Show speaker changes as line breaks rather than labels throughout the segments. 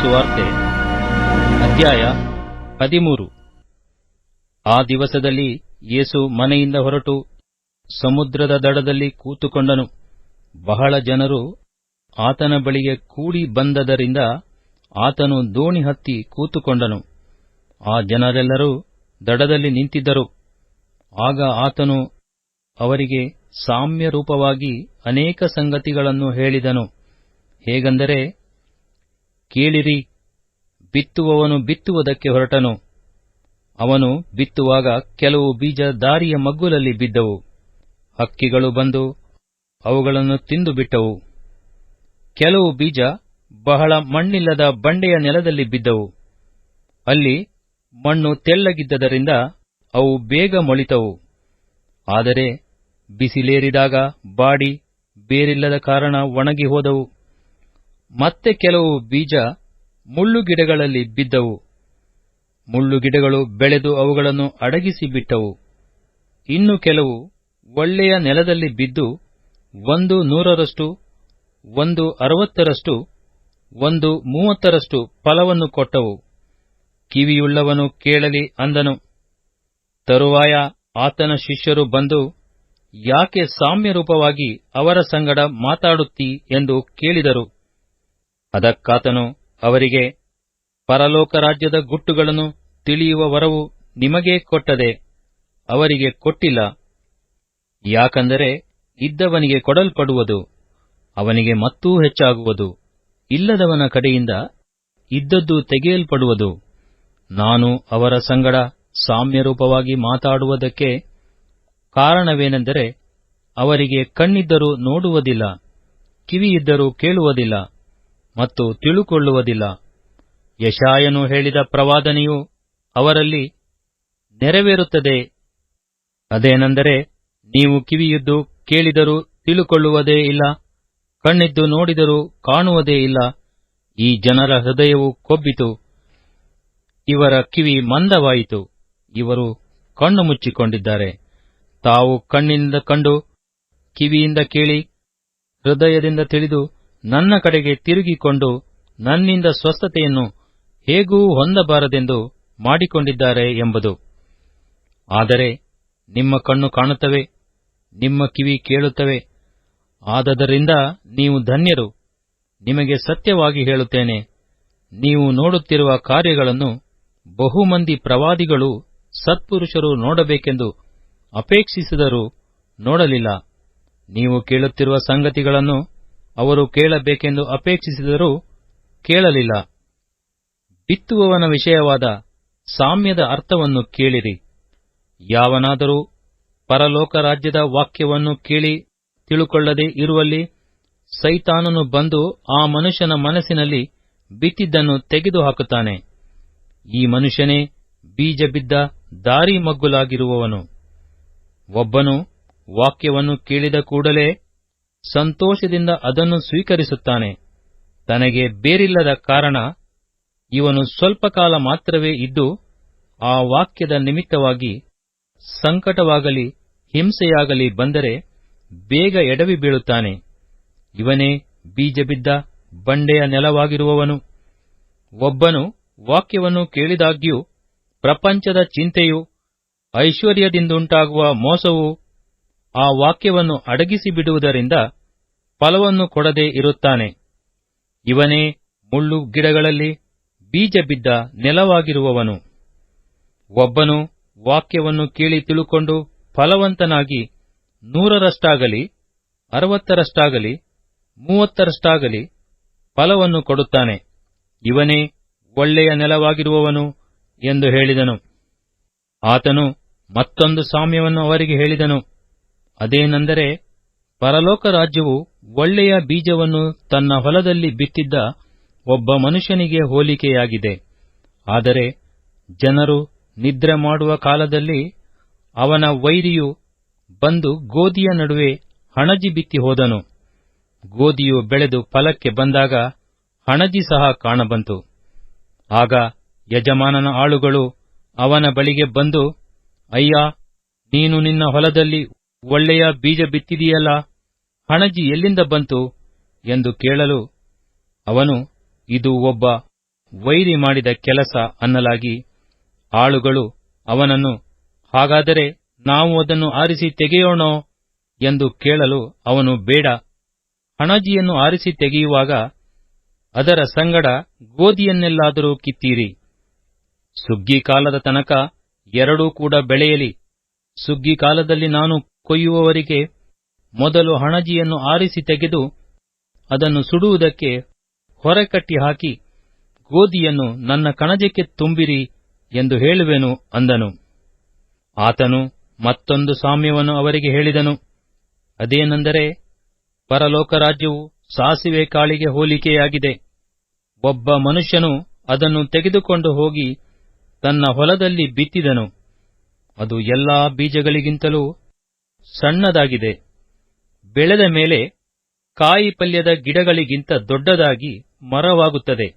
ಸುವಾರ್ತೆ ಅಧ್ಯಾಯ 13. ಆ ದಿವಸದಲ್ಲಿ ಯೇಸು ಮನೆಯಿಂದ ಹೊರಟು ಸಮುದ್ರದ ದಡದಲ್ಲಿ ಕೂತುಕೊಂಡನು. ಬಹಳ ಜನರು ಆತನ ಬಳಿಗೆ ಕೂಡಿ ಬಂದದರಿಂದ ಆತನು ದೋಣಿ ಹತ್ತಿ ಕೂತುಕೊಂಡನು. ಆ ಜನರೆಲ್ಲರೂ ದಡದಲ್ಲಿ ನಿಂತಿದ್ದರು. ಆಗ ಆತನು ಅವರಿಗೆ ಸಾಮ್ಯರೂಪವಾಗಿ ಅನೇಕ ಸಂಗತಿಗಳನ್ನು ಹೇಳಿದನು. ಹೇಗೆಂದರೆ, ಕೇಳಿರಿ, ಬಿತ್ತುವವನು ಬಿತ್ತುವುದಕ್ಕೆ ಹೊರಟನು. ಅವನು ಬಿತ್ತುವಾಗ ಕೆಲವು ಬೀಜ ದಾರಿಯ ಮಗ್ಗುಲಲ್ಲಿ ಬಿದ್ದವು. ಹಕ್ಕಿಗಳು ಬಂದು ಅವುಗಳನ್ನು ತಿಂದು ಬಿಟ್ಟವು. ಕೆಲವು ಬೀಜ ಬಹಳ ಮಣ್ಣಿಲ್ಲದ ಬಂಡೆಯ ನೆಲದಲ್ಲಿ ಬಿದ್ದವು. ಅಲ್ಲಿ ಮಣ್ಣು ತೆಳ್ಳಗಿದ್ದರಿಂದ ಅವು ಬೇಗ ಮೊಳಿತವು. ಆದರೆ ಬಿಸಿಲೇರಿದಾಗ ಬಾಡಿ ಬೇರಿಲ್ಲದ ಕಾರಣ ಒಣಗಿ ಹೋದವು. ಮತ್ತೆ ಕೆಲವು ಬೀಜ ಮುಳ್ಳುಗಿಡಗಳಲ್ಲಿ ಬಿದ್ದವು. ಮುಳ್ಳುಗಿಡಗಳು ಬೆಳೆದು ಅವುಗಳನ್ನು ಅಡಗಿಸಿ ಬಿಟ್ಟವು. ಇನ್ನು ಕೆಲವು ಒಳ್ಳೆಯ ನೆಲದಲ್ಲಿ ಬಿದ್ದು 100ರಷ್ಟು, 60ರಷ್ಟು, 30ರಷ್ಟು ಫಲವನ್ನು ಕೊಟ್ಟವು. ಕಿವಿಯುಳ್ಳವನು ಕೇಳಲಿ ಅಂದನು. ತರುವಾಯ ಆತನ ಶಿಷ್ಯರು ಬಂದು, ಯಾಕೆ ಸಾಮ್ಯರೂಪವಾಗಿ ಅವರ ಸಂಗಡ ಮಾತಾಡುತ್ತೀ ಎಂದು ಕೇಳಿದರು. ಅದಕ್ಕಾತನು ಅವರಿಗೆ, ಪರಲೋಕ ರಾಜ್ಯದ ಗುಟ್ಟುಗಳನ್ನು ತಿಳಿಯುವ ವರವು ನಿಮಗೇ ಕೊಟ್ಟದೆ, ಅವರಿಗೆ ಕೊಟ್ಟಿಲ್ಲ. ಯಾಕಂದರೆ ಇದ್ದವನಿಗೆ ಕೊಡಲ್ಪಡುವುದು, ಅವನಿಗೆ ಮತ್ತೂ ಹೆಚ್ಚಾಗುವುದು. ಇಲ್ಲದವನ ಕಡೆಯಿಂದ ಇದ್ದದ್ದು ತೆಗೆಯಲ್ಪಡುವುದು. ನಾನು ಅವರ ಸಂಗಡ ಸಾಮ್ಯರೂಪವಾಗಿ ಮಾತಾಡುವುದಕ್ಕೆ ಕಾರಣವೇನೆಂದರೆ, ಅವರಿಗೆ ಕಣ್ಣಿದ್ದರೂ ನೋಡುವುದಿಲ್ಲ, ಕಿವಿಯಿದ್ದರೂ ಕೇಳುವುದಿಲ್ಲ ಮತ್ತು ತಿಳುಕೊಳ್ಳುವುದಿಲ್ಲ. ಯೆಶಾಯನು ಹೇಳಿದ ಪ್ರವಾದನೆಯು ಅವರಲ್ಲಿ ನೆರವೇರುತ್ತದೆ. ಅದೇನೆಂದರೆ, ನೀವು ಕಿವಿಯಿದ್ದು ಕೇಳಿದರೂ ತಿಳುಕೊಳ್ಳುವುದೇ ಇಲ್ಲ, ಕಣ್ಣಿದ್ದು ನೋಡಿದರೂ ಕಾಣುವುದೇ ಇಲ್ಲ. ಈ ಜನರ ಹೃದಯವು ಕೊಬ್ಬಿತು, ಇವರ ಕಿವಿ ಮಂದವಾಯಿತು. ಇವರು ಕಣ್ಣು ಮುಚ್ಚಿಕೊಂಡಿದ್ದಾರೆ. ತಾವು ಕಣ್ಣಿನಿಂದ ಕಂಡು, ಕಿವಿಯಿಂದ ಕೇಳಿ, ಹೃದಯದಿಂದ ತಿಳಿದು ನನ್ನ ಕಡೆಗೆ ತಿರುಗಿಕೊಂಡು ನನ್ನಿಂದ ಸ್ವಸ್ಥತೆಯನ್ನು ಹೇಗೂ ಹೊಂದಬಾರದೆಂದು ಮಾಡಿಕೊಂಡಿದ್ದಾರೆ ಎಂಬುದು. ಆದರೆ ನಿಮ್ಮ ಕಣ್ಣು ಕಾಣುತ್ತವೆ, ನಿಮ್ಮ ಕಿವಿ ಕೇಳುತ್ತವೆ. ಆದದರಿಂದ ನೀವು ಧನ್ಯರು. ನಿಮಗೆ ಸತ್ಯವಾಗಿ ಹೇಳುತ್ತೇನೆ, ನೀವು ನೋಡುತ್ತಿರುವ ಕಾರ್ಯಗಳನ್ನು ಬಹುಮಂದಿ ಪ್ರವಾದಿಗಳು, ಸತ್ಪುರುಷರು ನೋಡಬೇಕೆಂದು ಅಪೇಕ್ಷಿಸಿದರೂ ನೋಡಲಿಲ್ಲ. ನೀವು ಕೇಳುತ್ತಿರುವ ಸಂಗತಿಗಳನ್ನು ಅವರು ಕೇಳಬೇಕೆಂದು ಅಪೇಕ್ಷಿಸಿದರೂ ಕೇಳಲಿಲ್ಲ. ಬಿತ್ತುವವನ ವಿಷಯವಾದ ಸಾಮ್ಯದ ಅರ್ಥವನ್ನು ಕೇಳಿರಿ. ಯಾವನಾದರೂ ಪರಲೋಕ ರಾಜ್ಯದ ವಾಕ್ಯವನ್ನು ಕೇಳಿ ತಿಳುಕೊಳ್ಳದೆ ಇರುವಲ್ಲಿ ಸೈತಾನನು ಬಂದು ಆ ಮನುಷ್ಯನ ಮನಸ್ಸಿನಲ್ಲಿ ಬಿತ್ತಿದ್ದನ್ನು ತೆಗೆದುಹಾಕುತ್ತಾನೆ. ಈ ಮನುಷ್ಯನೇ ಬೀಜ ಬಿದ್ದ ದಾರಿ ಮಗ್ಗುಲಾಗಿರುವವನು. ಒಬ್ಬನು ವಾಕ್ಯವನ್ನು ಕೇಳಿದ ಕೂಡಲೇ ಸಂತೋಷದಿಂದ ಅದನ್ನು ಸ್ವೀಕರಿಸುತ್ತಾನೆ. ತನಗೆ ಬೇರಿಲ್ಲದ ಕಾರಣ ಇವನು ಸ್ವಲ್ಪ ಕಾಲ ಮಾತ್ರವೇ ಇದ್ದು, ಆ ವಾಕ್ಯದ ನಿಮಿತ್ತವಾಗಿ ಸಂಕಟವಾಗಲಿ ಹಿಂಸೆಯಾಗಲಿ ಬಂದರೆ ಬೇಗ ಎಡವಿ ಬೀಳುತ್ತಾನೆ. ಇವನೇ ಬೀಜ ಬಿದ್ದ ಬಂಡೆಯ ನೆಲವಾಗಿರುವವನು. ಒಬ್ಬನು ವಾಕ್ಯವನ್ನು ಕೇಳಿದಾಗ್ಯೂ ಪ್ರಪಂಚದ ಚಿಂತೆಯು, ಐಶ್ವರ್ಯದಿಂದುಂಟಾಗುವ ಮೋಸವು ಆ ವಾಕ್ಯವನ್ನು ಅಡಗಿಸಿ ಬಿಡುವುದರಿಂದ ಫಲವನ್ನು ಕೊಡದೆ ಇರುತ್ತಾನೆ. ಇವನೇ ಮುಳ್ಳು ಗಿಡಗಳಲ್ಲಿ ಬೀಜ ಬಿದ್ದ ನೆಲವಾಗಿರುವವನು. ಒಬ್ಬನು ವಾಕ್ಯವನ್ನು ಕೇಳಿ ತಿಳುಕೊಂಡು ಫಲವಂತನಾಗಿ 100ರಷ್ಟಾಗಲಿ, 60ರಷ್ಟಾಗಲಿ, 30ರಷ್ಟಾಗಲಿ ಫಲವನ್ನು ಕೊಡುತ್ತಾನೆ. ಇವನೇ ಒಳ್ಳೆಯ ನೆಲವಾಗಿರುವವನು ಎಂದು ಹೇಳಿದನು. ಆತನು ಮತ್ತೊಂದು ಸಾಮ್ಯವನ್ನು ಅವರಿಗೆ ಹೇಳಿದನು. ಅದೇನೆಂದರೆ, ಪರಲೋಕ ರಾಜ್ಯವು ಒಳ್ಳೆಯ ಬೀಜವನ್ನು ತನ್ನ ಹೊಲದಲ್ಲಿ ಬಿತ್ತಿದ್ದ ಒಬ್ಬ ಮನುಷ್ಯನಿಗೆ ಹೋಲಿಕೆಯಾಗಿದೆ. ಆದರೆ ಜನರು ನಿದ್ರೆ ಮಾಡುವ ಕಾಲದಲ್ಲಿ ಅವನ ವೈರಿಯು ಬಂದು ಗೋದಿಯ ನಡುವೆ ಹಣಜಿ ಬಿತ್ತಿ ಹೋದನು. ಗೋದಿಯು ಬೆಳೆದು ಫಲಕ್ಕೆ ಬಂದಾಗ ಹಣಜಿ ಸಹ ಕಾಣಬಂತು. ಆಗ ಯಜಮಾನನ ಆಳುಗಳು ಅವನ ಬಳಿಗೆ ಬಂದು, ಅಯ್ಯಾ, ನೀನು ನಿನ್ನ ಹೊಲದಲ್ಲಿ ಒಳ್ಳೆಯ ಬೀಜ ಬಿತ್ತಿದೆಯಲ್ಲ, ಹಣಜಿ ಎಲ್ಲಿಂದ ಬಂತು ಎಂದು ಕೇಳಲು, ಅವನು, ಇದು ಒಬ್ಬ ವೈರಿ ಮಾಡಿದ ಕೆಲಸ ಅನ್ನಲಾಗಿ ಆಳುಗಳು ಅವನನ್ನು, ಹಾಗಾದರೆ ನಾವು ಅದನ್ನು ಆರಿಸಿ ತೆಗೆಯೋಣೋ ಎಂದು ಕೇಳಲು ಅವನು, ಬೇಡ, ಹಣಜಿಯನ್ನು ಆರಿಸಿ ತೆಗೆಯುವಾಗ ಅದರ ಸಂಗಡ ಗೋಧಿಯನ್ನೆಲ್ಲಾದರೂ ಕಿತ್ತೀರಿ. ಸುಗ್ಗಿ ಕಾಲದ ತನಕ ಎರಡೂ ಕೂಡ ಬೆಳೆಯಲಿ. ಸುಗ್ಗಿ ಕಾಲದಲ್ಲಿ ನಾನು ಕೊಯ್ಯುವವರಿಗೆ ಮೊದಲು ಹಣಜಿಯನ್ನು ಆರಿಸಿ ತೆಗೆದು ಅದನ್ನು ಸುಡುವುದಕ್ಕೆ ಹೊರಕಟ್ಟಿ ಹಾಕಿ, ಗೋಧಿಯನ್ನು ನನ್ನ ಕಣಜಕ್ಕೆ ತುಂಬಿರಿ ಎಂದು ಹೇಳುವೆನು ಅಂದನು. ಆತನು ಮತ್ತೊಂದು ಸಾಮ್ಯವನ್ನು ಅವರಿಗೆ ಹೇಳಿದನು. ಅದೇನೆಂದರೆ, ಪರಲೋಕ ರಾಜ್ಯವು ಸಾಸಿವೆ ಕಾಳಿಗೆ ಹೋಲಿಕೆಯಾಗಿದೆ. ಒಬ್ಬ ಮನುಷ್ಯನು ಅದನ್ನು ತೆಗೆದುಕೊಂಡು ಹೋಗಿ ತನ್ನ ಹೊಲದಲ್ಲಿ ಬಿತ್ತಿದನು. ಅದು ಎಲ್ಲಾ ಬೀಜಗಳಿಗಿಂತಲೂ ಸಣ್ಣದಾಗಿದೆ. ಬೆಳೆದ ಮೇಲೆ ಕಾಯಿ ಪಲ್ಯದ ಗಿಡಗಳಿಗಿಂತ ದೊಡ್ಡದಾಗಿ ಮರವಾಗುತ್ತದೆ.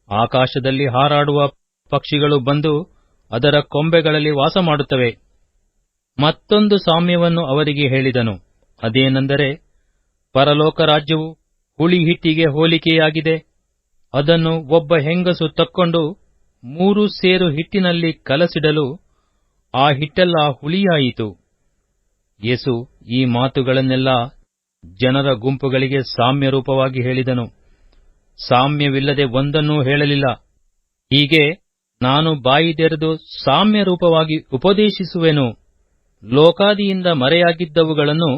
ಆಕಾಶದಲ್ಲಿ ಹಾರಾಡುವ ಪಕ್ಷಿಗಳು ಬಂದು ಅದರ ಕೊಂಬೆಗಳಲ್ಲಿ ವಾಸಮಾಡುತ್ತವೆ. ಮತ್ತೊಂದು ಸಾಮ್ಯವನ್ನು ಅವರಿಗೆ ಹೇಳಿದನು. ಅದೇನೆಂದರೆ, ಪರಲೋಕ ರಾಜ್ಯವು ಹುಳಿ ಹಿಟ್ಟಿಗೆ ಹೋಲಿಕೆಯಾಗಿದೆ. ಅದನ್ನು ಒಬ್ಬ ಹೆಂಗಸು ತಕ್ಕೊಂಡು 3 ಸೇರು ಹಿಟ್ಟಿನಲ್ಲಿ ಕಲಸಿಡಲು ಆ ಹಿಟ್ಟೆಲ್ಲ ಹುಳಿಯಾಯಿತು. ಯೇಸು ಈ ಮಾತುಗಳನ್ನೆಲ್ಲ ಜನರ ಗುಂಪುಗಳಿಗೆ ಸಾಮ್ಯರೂಪವಾಗಿ ಹೇಳಿದನು. ಸಾಮ್ಯವಿಲ್ಲದೆ ಒಂದನ್ನೂ ಹೇಳಲಿಲ್ಲ. ಹೀಗೆ ನಾನು ಬಾಯಿದೆರೆದು ಸಾಮ್ಯರೂಪವಾಗಿ ಉಪದೇಶಿಸುವೆನು. ಲೋಕಾದಿಯಿಂದ ಮರೆಯಾಗಿದ್ದವುಗಳನ್ನು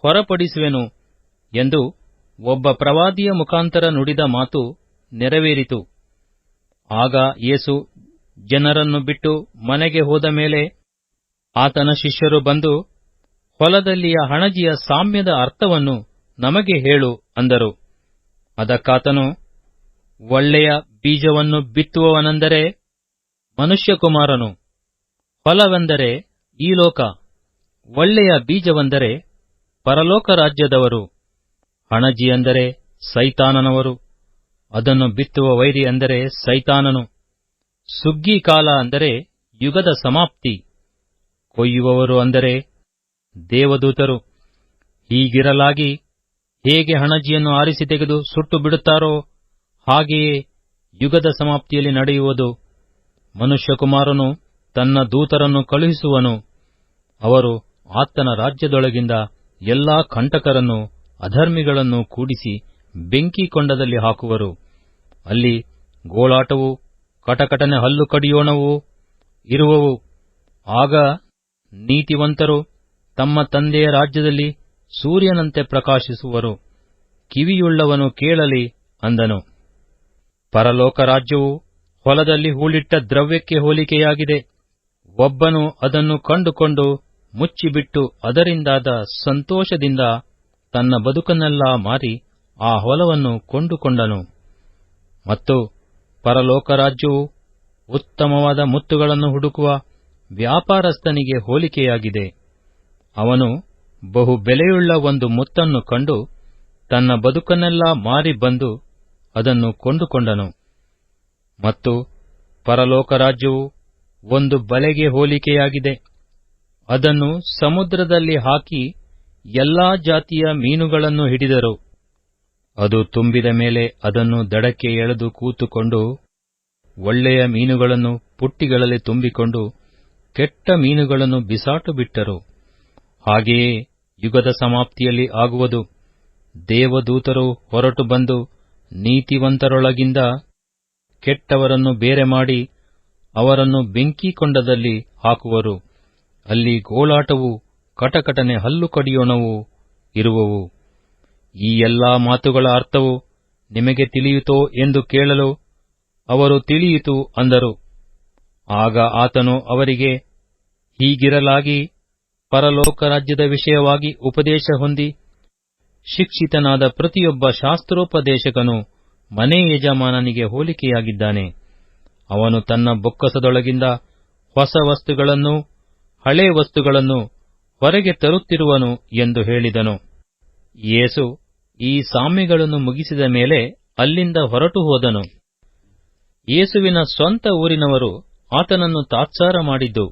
ಹೊರಪಡಿಸುವೆನು ಎಂದು ಒಬ್ಬ ಪ್ರವಾದಿಯ ಮುಖಾಂತರ ನುಡಿದ ಮಾತು ನೆರವೇರಿತು. ಆಗ ಯೇಸು ಜನರನ್ನು ಬಿಟ್ಟು ಮನೆಗೆ ಹೋದ ಮೇಲೆ ಆತನ ಶಿಷ್ಯರು ಬಂದು, ಹೊಲದಲ್ಲಿಯ ಹಣಜಿಯ ಸಾಮ್ಯದ ಅರ್ಥವನ್ನು ನಮಗೆ ಹೇಳು ಅಂದರು. ಅದಕ್ಕಾತನು, ಒಳ್ಳೆಯ ಬೀಜವನ್ನು ಬಿತ್ತುವವನೆಂದರೆ ಮನುಷ್ಯಕುಮಾರನು, ಹೊಲವೆಂದರೆ ಈ ಲೋಕ. ಒಳ್ಳೆಯ ಬೀಜವೆಂದರೆ ಪರಲೋಕ ರಾಜ್ಯದವರು. ಹಣಜಿ ಅಂದರೆ ಸೈತಾನನವರು. ಅದನ್ನು ಬಿತ್ತುವ ವೈರಿ ಅಂದರೆ ಸೈತಾನನು. ಸುಗ್ಗಿ ಕಾಲ ಅಂದರೆ ಯುಗದ ಸಮಾಪ್ತಿ. ಕೊಯ್ಯುವವರು ಅಂದರೆ ದೇವದೂತರು. ಹೀಗಿರಲಾಗಿ ಹೇಗೆ ಹಣಜಿಯನ್ನು ಆರಿಸಿ ತೆಗೆದು ಸುಟ್ಟು ಬಿಡುತ್ತಾರೋ ಹಾಗೆಯೇ ಯುಗದ ಸಮಾಪ್ತಿಯಲ್ಲಿ ನಡೆಯುವುದು. ಮನುಷ್ಯಕುಮಾರನು ತನ್ನ ದೂತರನ್ನು ಕಳುಹಿಸುವನು. ಅವರು ಆತನ ರಾಜ್ಯದೊಳಗಿಂದ ಎಲ್ಲಾ ಕಂಟಕರನ್ನು ಅಧರ್ಮಿಗಳನ್ನು ಕೂಡಿಸಿ ಬೆಂಕಿ ಕೊಂಡದಲ್ಲಿ ಹಾಕುವರು. ಅಲ್ಲಿ ಗೋಳಾಟವೂ ಕಟಕಟನೆ ಹಲ್ಲು ಕಡಿಯೋಣವೂ ಇರುವವು. ಆಗ ನೀತಿವಂತರು ತಮ್ಮ ತಂದೆಯ ರಾಜ್ಯದಲ್ಲಿ ಸೂರ್ಯನಂತೆ ಪ್ರಕಾಶಿಸುವರು. ಕಿವಿಯುಳ್ಳವನು ಕೇಳಲಿ ಅಂದನು. ಪರಲೋಕ ರಾಜ್ಯವು ಹೊಲದಲ್ಲಿ ಹೂಳಿಟ್ಟ ದ್ರವ್ಯಕ್ಕೆ ಹೋಲಿಕೆಯಾಗಿದೆ. ಒಬ್ಬನು ಅದನ್ನು ಕಂಡುಕೊಂಡು ಮುಚ್ಚಿಬಿಟ್ಟು ಅದರಿಂದಾದ ಸಂತೋಷದಿಂದ ತನ್ನ ಬದುಕನ್ನೆಲ್ಲಾ ಮಾರಿ ಆ ಹೊಲವನ್ನು ಕೊಂಡುಕೊಂಡನು. ಮತ್ತು ಪರಲೋಕ ರಾಜ್ಯವು ಉತ್ತಮವಾದ ಮುತ್ತುಗಳನ್ನು ಹುಡುಕುವ ವ್ಯಾಪಾರಸ್ಥನಿಗೆ ಹೋಲಿಕೆಯಾಗಿದೆ. ಅವನು ಬಹು ಬೆಲೆಯುಳ್ಳ ಒಂದು ಮುತ್ತನ್ನು ಕಂಡು ತನ್ನ ಬದುಕನ್ನೆಲ್ಲಾ ಮಾರಿ ಬಂದು ಅದನ್ನು ಕೊಂಡುಕೊಂಡನು. ಮತ್ತು ಪರಲೋಕ ರಾಜ್ಯವು ಒಂದು ಬಲೆಗೆ ಹೋಲಿಕೆಯಾಗಿದೆ. ಅದನ್ನು ಸಮುದ್ರದಲ್ಲಿ ಹಾಕಿ ಎಲ್ಲಾ ಜಾತಿಯ ಮೀನುಗಳನ್ನು ಹಿಡಿದರು. ಅದು ತುಂಬಿದ ಮೇಲೆ ಅದನ್ನು ದಡಕ್ಕೆ ಎಳೆದು ಕೂತುಕೊಂಡು ಒಳ್ಳೆಯ ಮೀನುಗಳನ್ನು ಪುಟ್ಟಿಗಳಲ್ಲಿ ತುಂಬಿಕೊಂಡು ಕೆಟ್ಟ ಮೀನುಗಳನ್ನು ಬಿಸಾಟು ಬಿಟ್ಟರು. ಹಾಗೆಯೇ ಯುಗದ ಸಮಾಪ್ತಿಯಲ್ಲಿ ಆಗುವುದು. ದೇವದೂತರು ಹೊರಟು ಬಂದು ನೀತಿವಂತರೊಳಗಿಂದ ಕೆಟ್ಟವರನ್ನು ಬೇರೆ ಮಾಡಿ ಅವರನ್ನು ಬೆಂಕಿಕೊಂಡದಲ್ಲಿ ಹಾಕುವರು. ಅಲ್ಲಿ ಗೋಳಾಟವೂ ಕಟಕಟನೆ ಹಲ್ಲು ಕಡಿಯೋಣವೂ ಇರುವವು. ಈ ಎಲ್ಲಾ ಮಾತುಗಳ ಅರ್ಥವು ನಿಮಗೆ ತಿಳಿಯಿತೋ ಎಂದು ಕೇಳಲು ಅವರು ತಿಳಿಯಿತು ಅಂದರು. ಆಗ ಆತನು ಅವರಿಗೆ, ಹೀಗಿರಲಾಗಿ ಪರಲೋಕ ರಾಜ್ಯದ ವಿಷಯವಾಗಿ ಉಪದೇಶ ಹೊಂದಿ ಶಿಕ್ಷಿತನಾದ ಪ್ರತಿಯೊಬ್ಬ ಶಾಸ್ತ್ರೋಪದೇಶಕನು ಮನೆ ಯಜಮಾನನಿಗೆ ಹೋಲಿಕೆಯಾಗಿದ್ದಾನೆ. ಅವನು ತನ್ನ ಬೊಕ್ಕಸದೊಳಗಿಂದ ಹೊಸ ವಸ್ತುಗಳನ್ನೂ ಹಳೇ ವಸ್ತುಗಳನ್ನು ಹೊರಗೆ ತರುತ್ತಿರುವನು ಎಂದು ಹೇಳಿದನು. ಯೇಸು ಈ ಸಾಮ್ಯಗಳನ್ನು ಮುಗಿಸಿದ ಮೇಲೆ ಅಲ್ಲಿಂದ ಹೊರಟು ಹೋದನು. ಯೇಸುವಿನ ಸ್ವಂತ ಊರಿನವರು ಆತನನ್ನು ತಾತ್ಸಾರ ಮಾಡಿದ್ದು.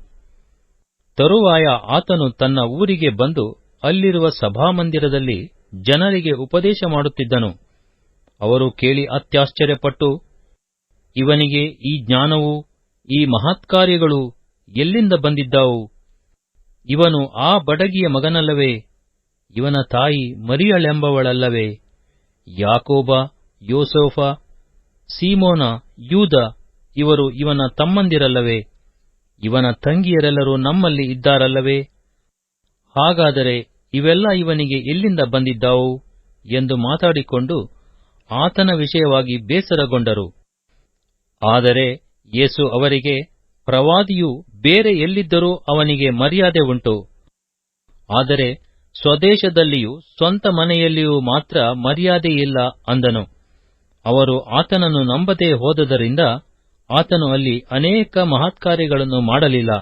ತರುವಾಯ ಆತನು ತನ್ನ ಊರಿಗೆ ಬಂದು ಅಲ್ಲಿರುವ ಸಭಾಮಂದಿರದಲ್ಲಿ ಜನರಿಗೆ ಉಪದೇಶ ಮಾಡುತ್ತಿದ್ದನು. ಅವರು ಕೇಳಿ ಅತ್ಯಾಶ್ಚರ್ಯಪಟ್ಟು, ಇವನಿಗೆ ಈ ಜ್ಞಾನವೂ ಈ ಮಹತ್ಕಾರ್ಯಗಳು ಎಲ್ಲಿಂದ ಬಂದಿದ್ದಾವು? ಇವನು ಆ ಬಡಗಿಯ ಮಗನಲ್ಲವೇ? ಇವನ ತಾಯಿ ಮರಿಯಳೆಂಬವಳಲ್ಲವೇ? ಯಾಕೋಬ, ಯೋಸೇಫ, ಸೀಮೋನ, ಯೂದ ಇವರು ಇವನ ತಮ್ಮಂದಿರಲ್ಲವೇ? ಇವನ ತಂಗಿಯರೆಲ್ಲರೂ ನಮ್ಮಲ್ಲಿ ಇದ್ದಾರಲ್ಲವೇ? ಹಾಗಾದರೆ ಇವೆಲ್ಲ ಇವನಿಗೆ ಎಲ್ಲಿಂದ ಬಂದಿದ್ದಾವು ಎಂದು ಮಾತಾಡಿಕೊಂಡು ಆತನ ವಿಷಯವಾಗಿ ಬೇಸರಗೊಂಡರು. ಆದರೆ ಯೇಸು ಅವರಿಗೆ, ಪ್ರವಾದಿಯು ಬೇರೆ ಎಲ್ಲಿದ್ದರೂ ಅವನಿಗೆ ಮರ್ಯಾದೆ ಉಂಟು, ಆದರೆ ಸ್ವದೇಶದಲ್ಲಿಯೂ ಸ್ವಂತ ಮನೆಯಲ್ಲಿಯೂ ಮಾತ್ರ ಮರ್ಯಾದೆಯಿಲ್ಲ ಅಂದನು. ಅವರು ಆತನನ್ನು ನಂಬದೆ ಹೋದದರಿಂದ ಆತನು ಅಲ್ಲಿ ಅನೇಕ ಮಹತ್ಕಾರ್ಯಗಳನ್ನು ಮಾಡಲಿಲ್ಲ.